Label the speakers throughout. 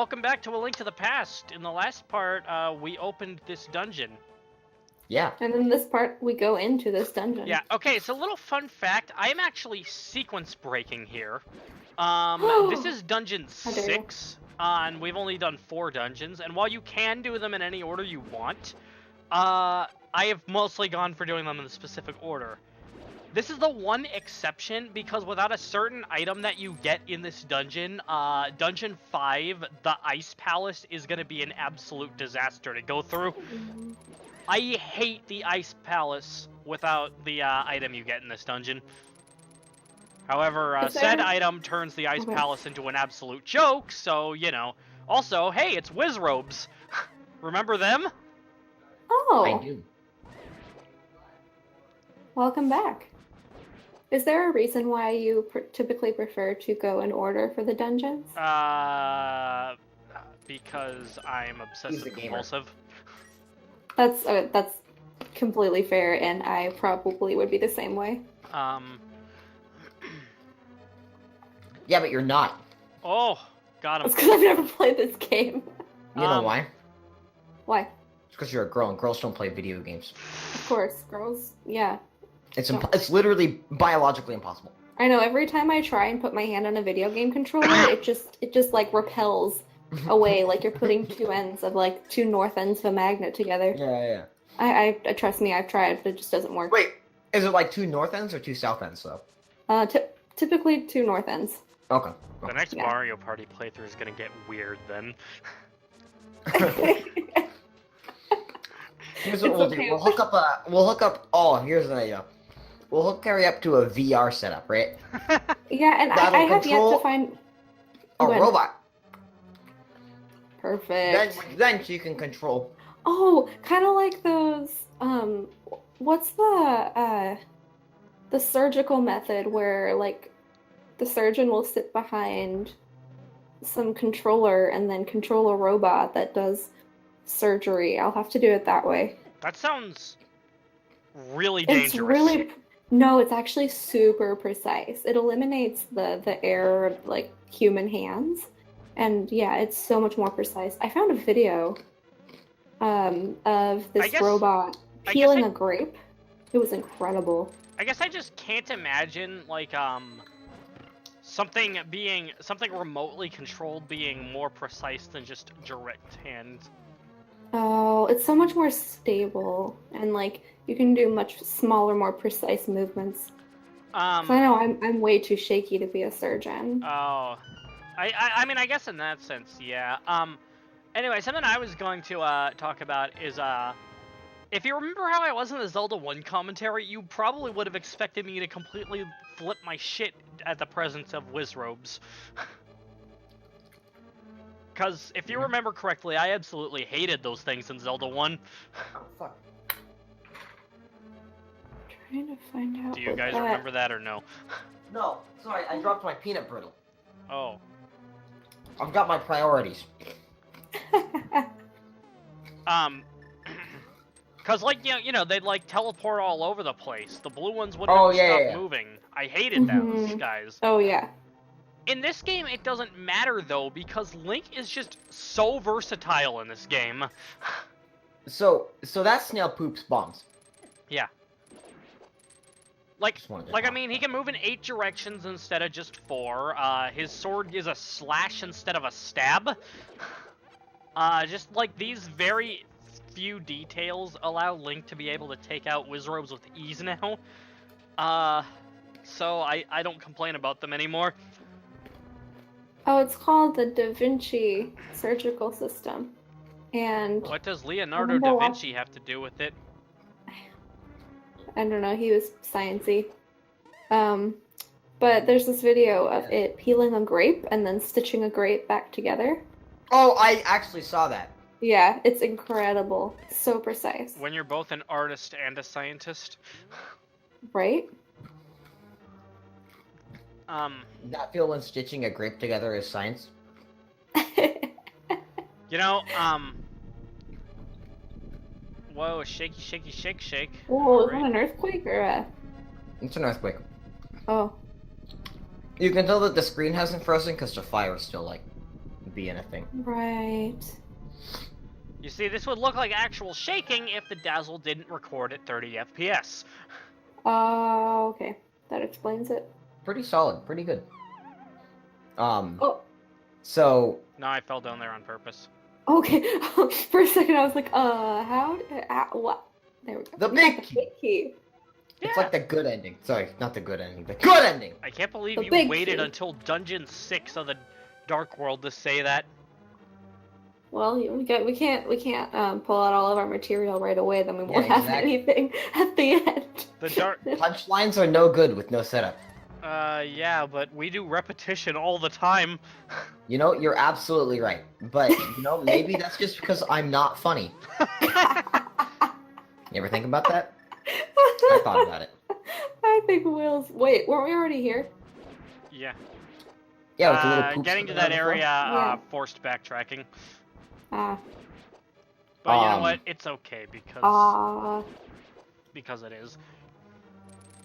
Speaker 1: welcome back to A Link to the Past. In the last part, we opened this dungeon.
Speaker 2: Yeah.
Speaker 3: And in this part, we go into this dungeon.
Speaker 1: Yeah, okay, so a little fun fact, I am actually sequence breaking here. This is dungeon 6, and we've only done 4 dungeons, and while you can do them in any order you want, I have mostly gone for doing them in the specific order. This is the one exception, because without a certain item that you get in this dungeon, Dungeon 5, the Ice Palace, is going to be an absolute disaster to go through. I hate the Ice Palace without the item you get in this dungeon. However, said item turns the Ice Palace into an absolute joke, so, you know. Also, hey, it's Wizrobes. Remember them?
Speaker 3: Oh.
Speaker 2: I do.
Speaker 3: Welcome back. Is there a reason why you typically prefer to go in order for the dungeons?
Speaker 1: Because I'm obsessive compulsive.
Speaker 3: That's completely fair, and I probably would be the same way.
Speaker 2: Yeah, but you're not.
Speaker 1: Oh, got him.
Speaker 3: It's because I've never played this game.
Speaker 2: You know why?
Speaker 3: Why?
Speaker 2: It's because you're a girl, and girls don't play video games.
Speaker 3: Of course, girls. Yeah.
Speaker 2: It's literally biologically impossible.
Speaker 3: I know. Every time I try and put my hand on a video game controller, it just like repels away, like you're putting two ends of like two north ends of a magnet together.
Speaker 2: Yeah.
Speaker 3: I trust me, I've tried, but it just doesn't work.
Speaker 2: Wait, is it like 2 north ends or 2 south ends though?
Speaker 3: Typically 2 north ends.
Speaker 2: Okay.
Speaker 1: The next Mario Party playthrough is gonna get weird then.
Speaker 2: Here's what we'll do. We'll hook up. Oh, here's an idea. We'll hook Carrie up to a VR setup, right?
Speaker 3: Yeah, and I have yet to find
Speaker 2: a robot.
Speaker 3: Perfect.
Speaker 2: Then she can control.
Speaker 3: Oh, kind of like those. What's the surgical method where like the surgeon will sit behind some controller and then control a robot that does surgery. I'll have to do it that way.
Speaker 1: That sounds really dangerous.
Speaker 3: No, it's actually super precise. It eliminates the error of like human hands, and yeah, it's so much more precise. I found a video of this robot peeling a grape. It was incredible.
Speaker 1: I guess I just can't imagine like something remotely controlled being more precise than just direct hand.
Speaker 3: Oh, it's so much more stable, and like you can do much smaller, more precise movements. I know I'm way too shaky to be a surgeon.
Speaker 1: Oh, I mean, I guess in that sense, yeah. Anyway, something I was going to talk about is if you remember how I was in the Zelda 1 commentary, you probably would have expected me to completely flip my shit at the presence of Wizrobes. Because, if you remember correctly, I absolutely hated those things in Zelda 1.
Speaker 2: Oh, fuck.
Speaker 3: Trying to find out.
Speaker 1: Do you guys remember that or no?
Speaker 2: No, sorry, I dropped my peanut brittle.
Speaker 1: Oh.
Speaker 2: I've got my priorities.
Speaker 1: Because, like, you know, they'd, like, teleport all over the place. The blue ones wouldn't stop moving. I hated those guys.
Speaker 3: Oh, yeah.
Speaker 1: In this game, it doesn't matter, though, because Link is just so versatile in this game.
Speaker 2: So that snail poops bombs.
Speaker 1: Yeah. Like, I mean, he can move in 8 directions instead of just 4. His sword is a slash instead of a stab. Just, like, these very few details allow Link to be able to take out Wizrobes with ease now. So I don't complain about them anymore.
Speaker 3: Oh, it's called the Da Vinci surgical system. And
Speaker 1: what does Leonardo da Vinci have to do with it?
Speaker 3: I don't know, he was sciencey. But there's this video of it peeling a grape and then stitching a grape back together.
Speaker 2: Oh, I actually saw that.
Speaker 3: Yeah, it's incredible. So precise.
Speaker 1: When you're both an artist and a scientist.
Speaker 3: Right?
Speaker 2: Not feel when stitching a grape together is science?
Speaker 1: You know, whoa, shaky, shaky, shake, shake.
Speaker 3: Whoa, is that an earthquake or a...
Speaker 2: It's an earthquake.
Speaker 3: Oh.
Speaker 2: You can tell that the screen hasn't frozen because the fire is still, like, being a thing.
Speaker 3: Right.
Speaker 1: You see, this would look like actual shaking if the dazzle didn't record at 30 FPS.
Speaker 3: Okay. That explains it.
Speaker 2: Pretty solid, pretty good.
Speaker 3: Oh,
Speaker 2: So
Speaker 1: No, I fell down there on purpose.
Speaker 3: okay. For a second, I was like, what? There we go.
Speaker 2: The
Speaker 3: We got
Speaker 2: big
Speaker 3: big key.
Speaker 2: it's like the good ending. Sorry, not the good ending. The good ending.
Speaker 1: I can't believe
Speaker 3: The
Speaker 1: you
Speaker 3: big
Speaker 1: waited
Speaker 3: key.
Speaker 1: until Dungeon 6 of the Dark World to say that.
Speaker 3: Well, we can't pull out all of our material right away. Then we won't
Speaker 2: Yeah,
Speaker 3: have
Speaker 2: exactly.
Speaker 3: anything at the end.
Speaker 1: The dark.
Speaker 2: Punchlines are no good with no setup.
Speaker 1: Yeah, but we do repetition all the time.
Speaker 2: You know, you're absolutely right. But you know, maybe that's just because I'm not funny. You ever think about that? I thought about it.
Speaker 3: I think Will's. Wait, weren't we already here?
Speaker 1: Yeah.
Speaker 2: Yeah, with the little poops
Speaker 1: Getting to
Speaker 2: coming out
Speaker 1: that
Speaker 2: of the floor.
Speaker 1: area,
Speaker 3: Yeah.
Speaker 1: forced backtracking.
Speaker 3: Ah.
Speaker 1: But you know what? It's okay because it is.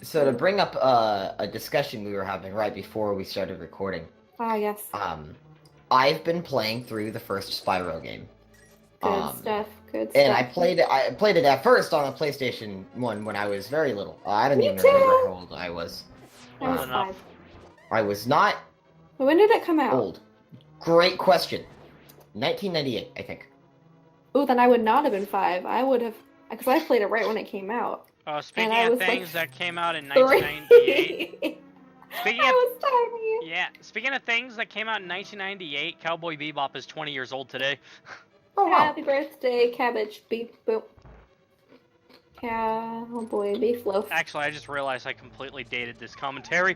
Speaker 2: So to bring up a discussion we were having right before we started recording,
Speaker 3: Yes.
Speaker 2: I've been playing through the first Spyro game.
Speaker 3: Good stuff. Good stuff.
Speaker 2: And I played it at first on a PlayStation 1 when I was very little. I don't
Speaker 3: Me
Speaker 2: even
Speaker 3: too.
Speaker 2: remember how old I was.
Speaker 3: I was
Speaker 1: enough.
Speaker 3: 5.
Speaker 2: I was not
Speaker 3: When did it come out?
Speaker 2: old. Great question. 1998, I think.
Speaker 3: Ooh, then I would not have been 5. I would have, because I played it right when it came out.
Speaker 1: Speaking
Speaker 3: I
Speaker 1: of
Speaker 3: was, like,
Speaker 1: things that came out in
Speaker 3: 3.
Speaker 1: 1998. Speaking
Speaker 3: I
Speaker 1: of
Speaker 3: was tiny.
Speaker 1: yeah, speaking of things that came out in 1998, Cowboy Bebop is 20 years old today.
Speaker 2: Oh wow.
Speaker 3: Happy birthday, cabbage beef boop. Cowboy beef loaf.
Speaker 1: Actually, I just realized I completely dated this commentary.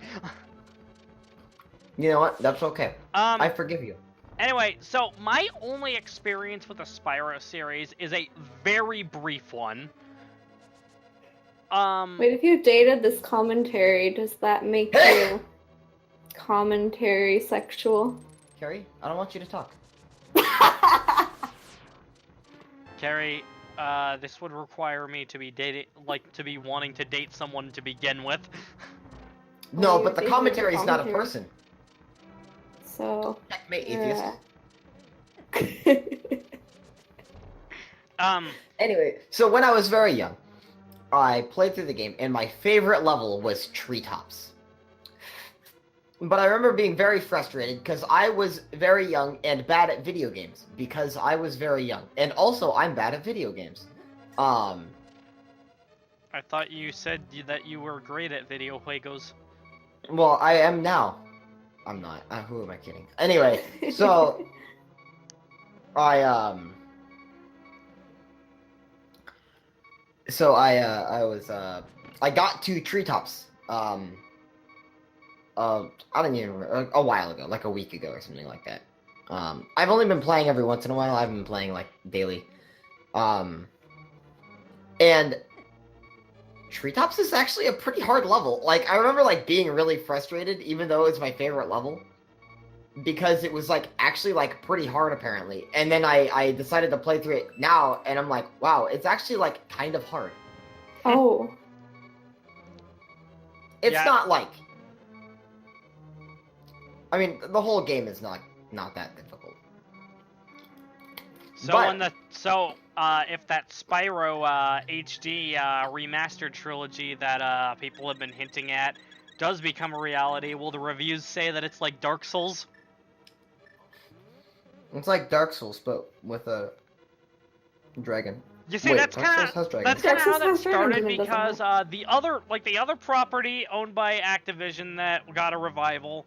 Speaker 2: You know what? That's okay. I
Speaker 1: Um.
Speaker 2: forgive you.
Speaker 1: Anyway, so my only experience with the Spyro series is a very brief one.
Speaker 3: Wait, if you dated this commentary, does that make you commentary sexual?
Speaker 2: Carrie, I don't want you to talk.
Speaker 1: Carrie, this would require me to be wanting to date someone to begin with.
Speaker 2: No,
Speaker 3: you're
Speaker 2: but the
Speaker 3: dating
Speaker 2: commentary is not a
Speaker 3: commentary.
Speaker 2: person.
Speaker 3: So,
Speaker 2: Checkmate, atheist. Anyway, so when I was very young, I played through the game, and my favorite level was Treetops. But I remember being very frustrated because I was very young and bad at video games. Because I was very young. And also, I'm bad at video games.
Speaker 1: I thought you said that you were great at video juegos.
Speaker 2: Well, I am now. I'm not. Who am I kidding? Anyway, so... I got to Treetops, I don't even remember, a while ago, like a week ago or something like that. I've only been playing every once in a while, I haven't been playing, like, daily. And Treetops is actually a pretty hard level. Like, I remember, like, being really frustrated, even though it's my favorite level. Because it was, like, actually, like, pretty hard, apparently. And then I decided to play through it now, and I'm like, wow, it's actually, like, kind of hard.
Speaker 3: oh.
Speaker 2: It's
Speaker 1: Yeah.
Speaker 2: not, like... I mean, the whole game is not that difficult.
Speaker 1: So
Speaker 2: But-
Speaker 1: if that Spyro HD remastered trilogy that people have been hinting at does become a reality, will the reviews say that it's like Dark Souls?
Speaker 2: It's like Dark Souls, but with a dragon.
Speaker 1: You see,
Speaker 2: Wait,
Speaker 1: that's
Speaker 2: Dark
Speaker 1: kind
Speaker 2: Souls
Speaker 1: of
Speaker 2: has dragons.
Speaker 1: how that
Speaker 3: Dark Souls has
Speaker 1: started
Speaker 3: dragons and it
Speaker 1: because
Speaker 3: doesn't
Speaker 1: the other property owned by Activision that got a revival,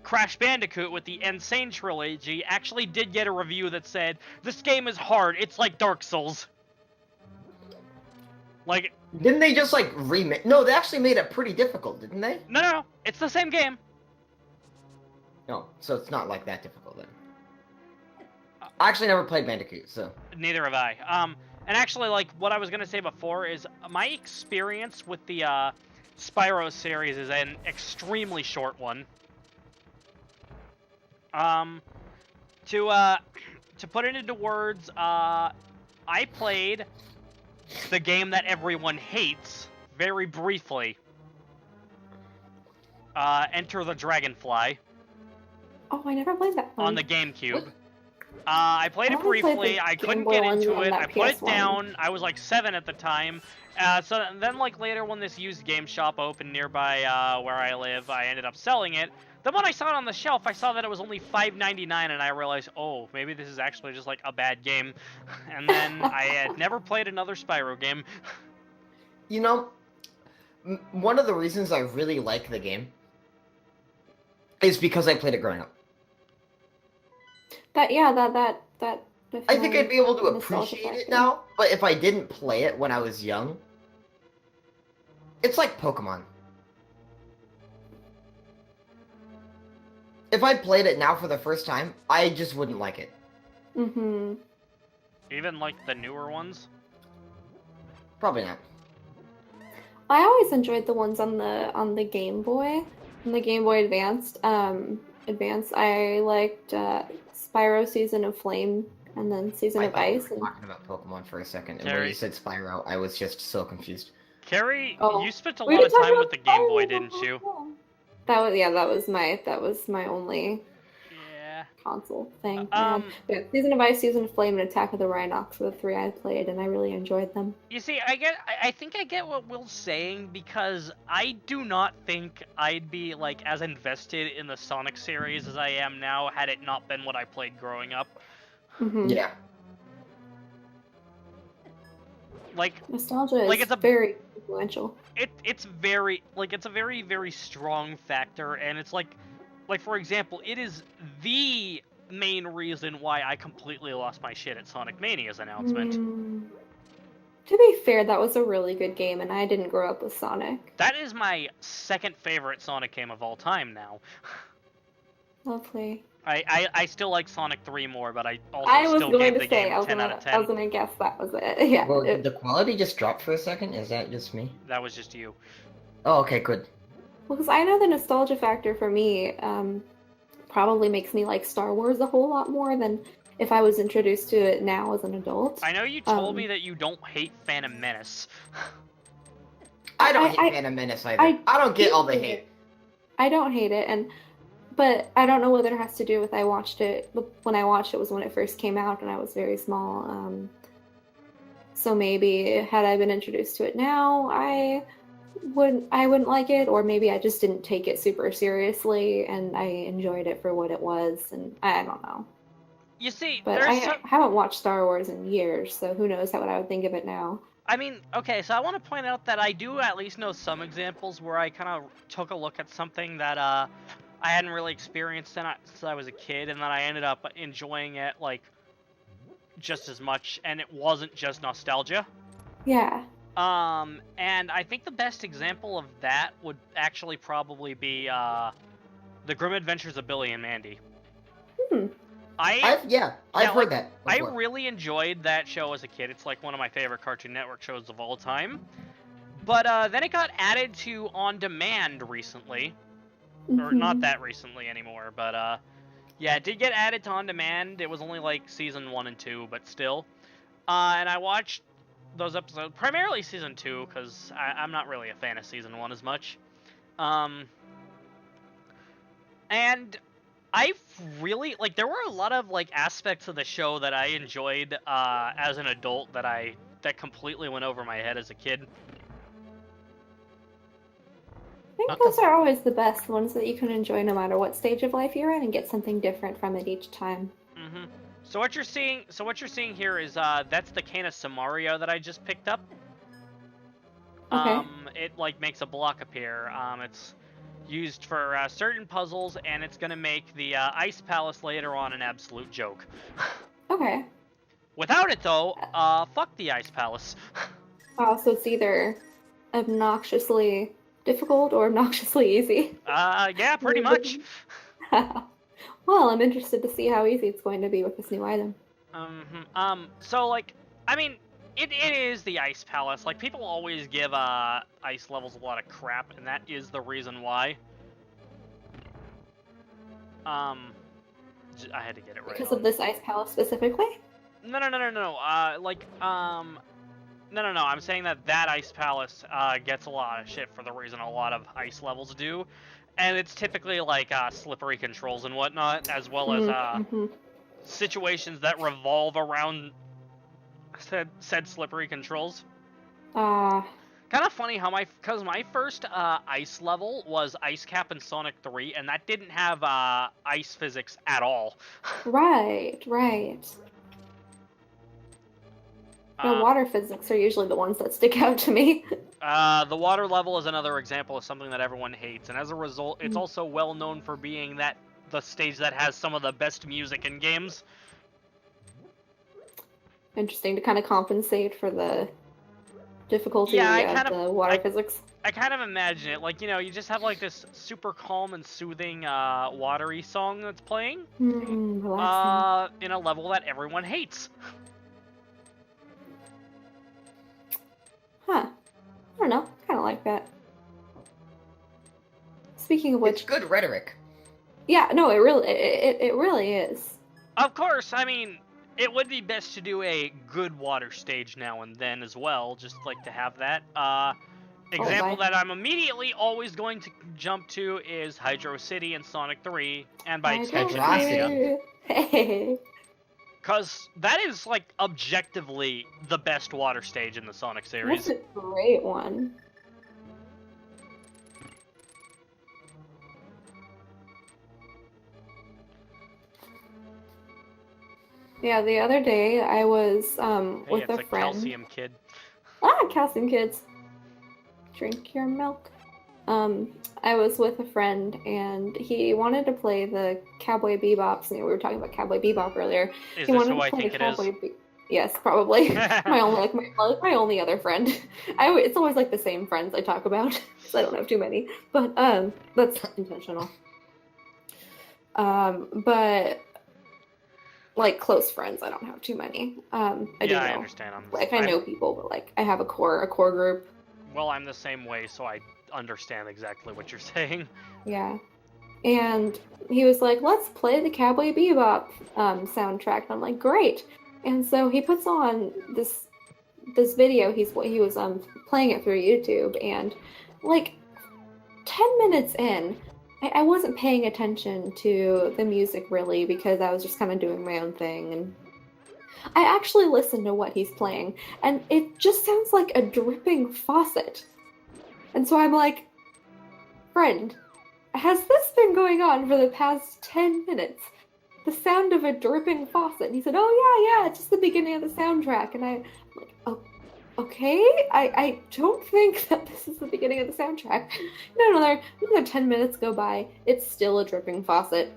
Speaker 1: Crash Bandicoot with the Insane trilogy actually did get a review that said this game is hard. It's like Dark Souls. Like,
Speaker 2: Didn't they just, like, remake... No, they actually made it pretty difficult, didn't they?
Speaker 1: no, it's the same game.
Speaker 2: No, so it's not, like, that difficult, then. I actually never played Bandicoot, so...
Speaker 1: Neither have I. And actually, like, what I was gonna say before is my experience with the Spyro series is an extremely short one. To put it into words, I played the game that everyone hates very briefly. Enter the Dragonfly.
Speaker 3: Oh, I never played that one.
Speaker 1: on the GameCube. I played it
Speaker 3: only played
Speaker 1: briefly.
Speaker 3: the
Speaker 1: I
Speaker 3: Game
Speaker 1: couldn't
Speaker 3: Boy
Speaker 1: get
Speaker 3: ones
Speaker 1: into
Speaker 3: on
Speaker 1: it.
Speaker 3: that
Speaker 1: I put it
Speaker 3: PS1.
Speaker 1: down. I was like 7 at the time. So then, like later, when this used game shop opened nearby where I live, I ended up selling it. Then when I saw it on the shelf, I saw that it was only $5.99, and I realized, oh, maybe this is actually just like a bad game. And then I had never played another Spyro game.
Speaker 2: You know, one of the reasons I really like the game is because I played it growing up.
Speaker 3: That
Speaker 2: I think I'd be able to
Speaker 3: nostalgia
Speaker 2: appreciate it
Speaker 3: factor.
Speaker 2: now, but if I didn't play it when I was young, it's like Pokemon. If I played it now for the first time, I just wouldn't like it.
Speaker 3: Mm-hmm.
Speaker 1: Even like the newer ones.
Speaker 2: Probably not.
Speaker 3: I always enjoyed the ones on the Game Boy, on the Game Boy Advanced. I liked Spyro Season of Flame and then Season
Speaker 2: I
Speaker 3: of
Speaker 2: thought we
Speaker 3: Ice.
Speaker 2: were talking about Pokemon for a second, and when
Speaker 1: Carrie.
Speaker 2: you said Spyro, I was just so confused.
Speaker 1: Carrie,
Speaker 3: Oh.
Speaker 1: you spent a
Speaker 3: We
Speaker 1: lot
Speaker 3: were
Speaker 1: of time
Speaker 3: talking
Speaker 1: with the
Speaker 3: about
Speaker 1: Game Boy,
Speaker 3: Spyro
Speaker 1: didn't
Speaker 3: the
Speaker 1: you?
Speaker 3: whole time. That was my only
Speaker 1: Yeah.
Speaker 3: console thing.
Speaker 1: Um,
Speaker 3: Yeah, Season of Ice, Season of Flame, and Attack of the Rhinox were the 3 I played, and I really enjoyed them.
Speaker 1: You see, I think I get what Will's saying, because I do not think I'd be like as invested in the Sonic series as I am now had it not been what I played growing up.
Speaker 3: Mm-hmm.
Speaker 2: Yeah.
Speaker 1: Like
Speaker 3: Nostalgia
Speaker 1: Like,
Speaker 3: is
Speaker 1: it's a-
Speaker 3: very influential.
Speaker 1: it's very it's a very, very strong factor, and it's like for example, it is the main reason why I completely lost my shit at Sonic Mania's announcement.
Speaker 3: To be fair, that was a really good game, and I didn't grow up with Sonic.
Speaker 1: That is my second favorite Sonic game of all time now.
Speaker 3: Lovely.
Speaker 1: I still like Sonic 3 more, but I also
Speaker 3: I was
Speaker 1: still
Speaker 3: going
Speaker 1: gave
Speaker 3: to
Speaker 1: the
Speaker 3: say,
Speaker 1: game
Speaker 3: I was
Speaker 1: 10 out of 10.
Speaker 3: I was gonna guess that was it. Yeah.
Speaker 2: Well, did the quality just drop for a second? Is that just me?
Speaker 1: That was just you.
Speaker 2: Oh, okay, good.
Speaker 3: Because I know the nostalgia factor for me probably makes me like Star Wars a whole lot more than if I was introduced to it now as an adult.
Speaker 1: I know you told me that you don't hate Phantom Menace.
Speaker 2: I don't
Speaker 3: I-
Speaker 2: hate Phantom Menace either. I don't get all the hate.
Speaker 3: I don't hate it, but I don't know whether it has to do with when I watched it was when it first came out and I was very small. So maybe had I been introduced to it now, I wouldn't like it, or maybe I just didn't take it super seriously and I enjoyed it for what it was, and I don't know.
Speaker 1: You see,
Speaker 3: But I haven't watched Star Wars in years, so who knows what I would think of it now.
Speaker 1: I mean, okay, so I want to point out that I do at least know some examples where I kind of took a look at something that I hadn't really experienced since I was a kid, and then I ended up enjoying it like just as much, and it wasn't just nostalgia.
Speaker 3: Yeah.
Speaker 1: And I think the best example of that would actually probably be The Grim Adventures of Billy and Mandy. I've
Speaker 2: heard that before.
Speaker 1: I really enjoyed that show as a kid. It's like one of my favorite Cartoon Network shows of all time. But then it got added to On Demand recently. Or not that recently anymore, but yeah, it did get added to On Demand. It was only like season 1 and 2, but still. And I watched those episodes, primarily season 2, because I'm not really a fan of season 1 as much. And I really, like, there were a lot of, like, aspects of the show that I enjoyed as an adult that completely went over my head as a kid.
Speaker 3: I think those are always the best ones that you can enjoy no matter what stage of life you're in and get something different from it each time.
Speaker 1: Mm-hmm. So what you're seeing here is that's the Canis Samario that I just picked up.
Speaker 3: Okay.
Speaker 1: It like makes a block appear. It's used for certain puzzles, and it's gonna make the Ice Palace later on an absolute joke.
Speaker 3: Okay.
Speaker 1: Without it though, fuck the Ice Palace.
Speaker 3: Oh, so it's either obnoxiously difficult or obnoxiously easy.
Speaker 1: Yeah, pretty much.
Speaker 3: Well, I'm interested to see how easy it's going to be with this new item.
Speaker 1: So like, I mean, it is the Ice Palace. Like, people always give ice levels a lot of crap, and that is the reason why. I had to get it right.
Speaker 3: Because of this Ice Palace specifically?
Speaker 1: No. No, no, no. I'm saying that Ice Palace gets a lot of shit for the reason a lot of ice levels do, and it's typically like slippery controls and whatnot, as well as
Speaker 3: Mm-hmm.
Speaker 1: situations that revolve around said slippery controls.
Speaker 3: Ah,
Speaker 1: Kind of funny how because my first ice level was Ice Cap in Sonic 3, and that didn't have ice physics at all.
Speaker 3: right. The water physics are usually the ones that stick out to me.
Speaker 1: The water level is another example of something that everyone hates, and as a result, it's also well known for being the stage that has some of the best music in games.
Speaker 3: Interesting to kind of compensate for the difficulty of the water physics.
Speaker 1: I kind of imagine it, like, you just have like this super calm and soothing watery song that's playing
Speaker 3: Relaxing.
Speaker 1: in a level that everyone hates.
Speaker 3: Huh. I don't know. Kind of like that. Speaking of which,
Speaker 2: It's good rhetoric.
Speaker 3: yeah, no, it really is.
Speaker 1: Of course, I mean, it would be best to do a good water stage now and then as well, just like to have that. Example that I'm immediately always going to jump to is Hydro City in Sonic 3, and by extension, Mania.
Speaker 3: Hey.
Speaker 1: Because that is, like, objectively the best water stage in the Sonic series.
Speaker 3: That's a great one. Yeah, the other day I was with a friend.
Speaker 1: Calcium kid.
Speaker 3: Calcium kids. Drink your milk. I was with a friend and he wanted to play the Cowboy Bebops. And we were talking about Cowboy Bebop earlier.
Speaker 1: Is
Speaker 3: he
Speaker 1: this
Speaker 3: wanted
Speaker 1: who
Speaker 3: to
Speaker 1: I
Speaker 3: play
Speaker 1: think it is?
Speaker 3: Yes, probably. my only other friend. It's always like the same friends I talk about because I don't have too many. But that's intentional. But like close friends, I don't have too many. I
Speaker 1: understand.
Speaker 3: I know people, but like I have a core group.
Speaker 1: Well, I'm the same way, so I understand exactly what you're saying.
Speaker 3: Yeah. And he was like, let's play the Cowboy Bebop soundtrack. And I'm like, great. And so he puts on this video. He was playing it through YouTube, and like 10 minutes in, I wasn't paying attention to the music really because I was just kind of doing my own thing, and I actually listened to what he's playing, and it just sounds like a dripping faucet. And so I'm like, friend, has this been going on for the past 10 minutes? The sound of a dripping faucet. And he said, oh yeah, it's just the beginning of the soundtrack. And I'm like, oh, okay, I don't think that this is the beginning of the soundtrack. Another 10 minutes go by, it's still a dripping faucet,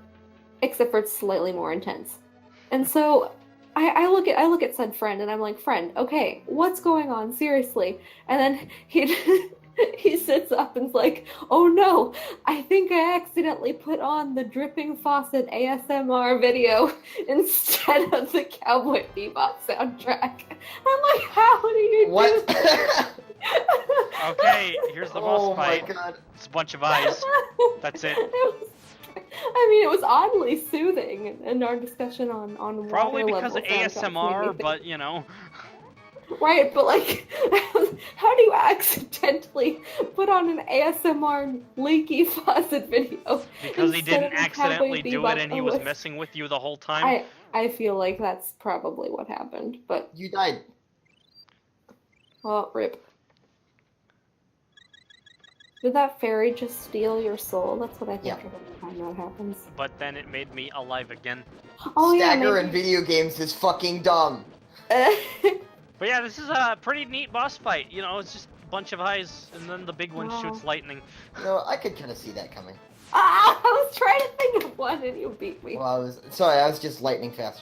Speaker 3: except for it's slightly more intense. And so I look at said friend and I'm like, friend, okay, what's going on? Seriously. And then he sits up and's like, oh no, I think I accidentally put on the dripping faucet ASMR video instead of the Cowboy Bebop soundtrack. I'm like, how do you do that?
Speaker 1: Okay, here's the boss fight.
Speaker 2: Oh my god.
Speaker 1: It's a bunch of eyes. That's it.
Speaker 3: It was oddly soothing in our discussion on
Speaker 1: probably
Speaker 3: water
Speaker 1: because of ASMR, but you know.
Speaker 3: Right, but like, how do you accidentally put on an ASMR leaky faucet video?
Speaker 1: Because he didn't accidentally do it and he was messing with you the whole time?
Speaker 3: I feel like that's probably what happened, but...
Speaker 2: You died.
Speaker 3: Well, rip. Did that fairy just steal your soul? That's what I think every time that happens.
Speaker 1: But then it made me alive again.
Speaker 3: Oh,
Speaker 2: Stagger in video games is fucking dumb.
Speaker 1: But yeah, this is a pretty neat boss fight. It's just a bunch of eyes, and then the big one shoots lightning.
Speaker 2: No, I could kind of see that coming.
Speaker 3: I was trying to think of one, and you beat me.
Speaker 2: Well, I was just lightning fast.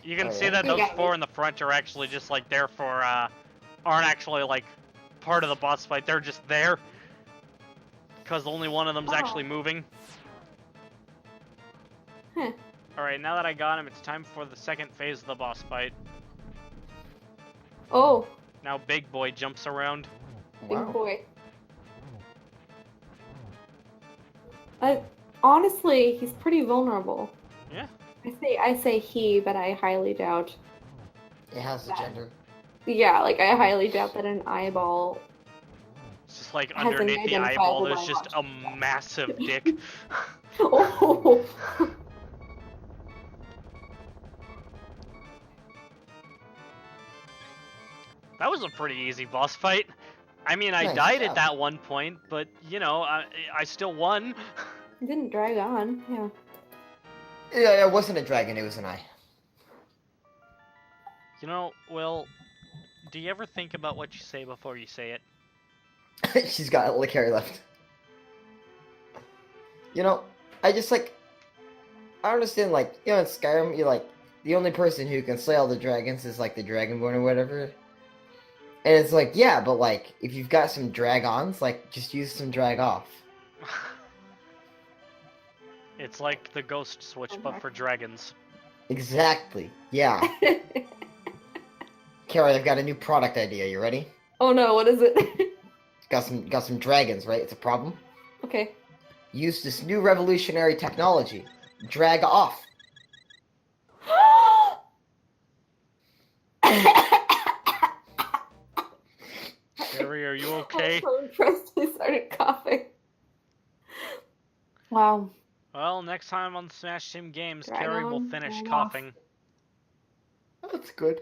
Speaker 1: You can see that those four in the front are actually just like there for, aren't actually like part of the boss fight. They're just there. Because only one of them's actually moving.
Speaker 3: Huh.
Speaker 1: Alright, now that I got him, it's time for the second phase of the boss fight.
Speaker 3: Oh.
Speaker 1: Now Big Boy jumps around.
Speaker 3: Big Boy. Honestly, he's pretty vulnerable.
Speaker 1: Yeah.
Speaker 3: I say he, but I highly doubt.
Speaker 2: It has a gender.
Speaker 3: Yeah, like I highly doubt that an eyeball.
Speaker 1: It's just like
Speaker 3: Has an
Speaker 1: underneath the eyeball,
Speaker 3: identifiable
Speaker 1: there's just a
Speaker 3: biological
Speaker 1: massive dick.
Speaker 3: Oh.
Speaker 1: That was a pretty easy boss fight. I mean, I
Speaker 2: Nice
Speaker 1: died
Speaker 2: job.
Speaker 1: at that one point, but you know, I still won.
Speaker 3: It didn't drag on. Yeah.
Speaker 2: Yeah, it wasn't a dragon, it was an eye.
Speaker 1: You know, Will, do you ever think about what you say before you say it?
Speaker 2: She's got a lick hair left. You know, I just like, I understand, like, you know, in Skyrim, you're like, the only person who can slay all the dragons is like the Dragonborn or whatever. And it's like, yeah, but like, if you've got some dragons, like, just use some drag off.
Speaker 1: It's like the ghost switch, but for dragons.
Speaker 2: Exactly. Yeah. Carrie, I've got a new product idea. You ready?
Speaker 3: Oh no, what is it?
Speaker 2: Got some dragons, right? It's a problem.
Speaker 3: Okay.
Speaker 2: Use this new revolutionary technology. Drag off.
Speaker 1: Carrie, are you okay?
Speaker 3: I'm so impressed I started coughing. Wow.
Speaker 1: Well, next time on Smash Team Games,
Speaker 3: Drag
Speaker 1: Carrie will
Speaker 3: on,
Speaker 1: finish
Speaker 3: drag
Speaker 1: coughing.
Speaker 2: That's good.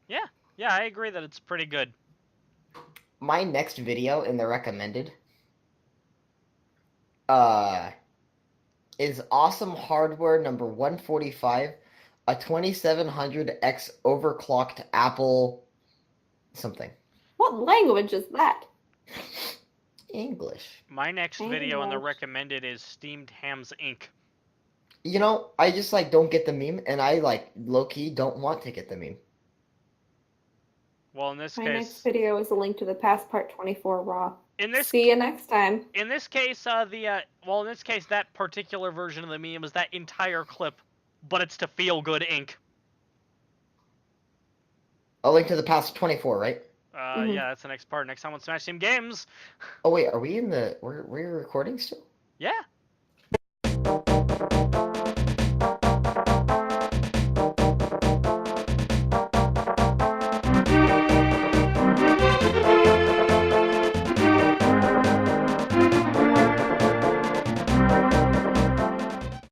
Speaker 1: Yeah, I agree that it's pretty good.
Speaker 2: My next video in the recommended is awesome hardware number 145, a 2700X overclocked Apple something.
Speaker 3: What language is that?
Speaker 2: English.
Speaker 1: My next video in the
Speaker 3: English.
Speaker 1: recommended is Steamed Hams Inc.
Speaker 2: You know, I just like don't get the meme, and I like low-key don't want to get the meme.
Speaker 1: Well, in this
Speaker 3: My
Speaker 1: case,
Speaker 3: next video is a link to the past part 24 raw.
Speaker 1: in this
Speaker 3: See you next time.
Speaker 1: in this case, that particular version of the meme is that entire clip, but it's to Feel Good Inc.
Speaker 2: A link to the past 24, right?
Speaker 3: Mhm.
Speaker 1: Yeah, that's the next part. Next time on Smash Team Games.
Speaker 2: Oh wait, are we in the? We're recording still?
Speaker 1: Yeah.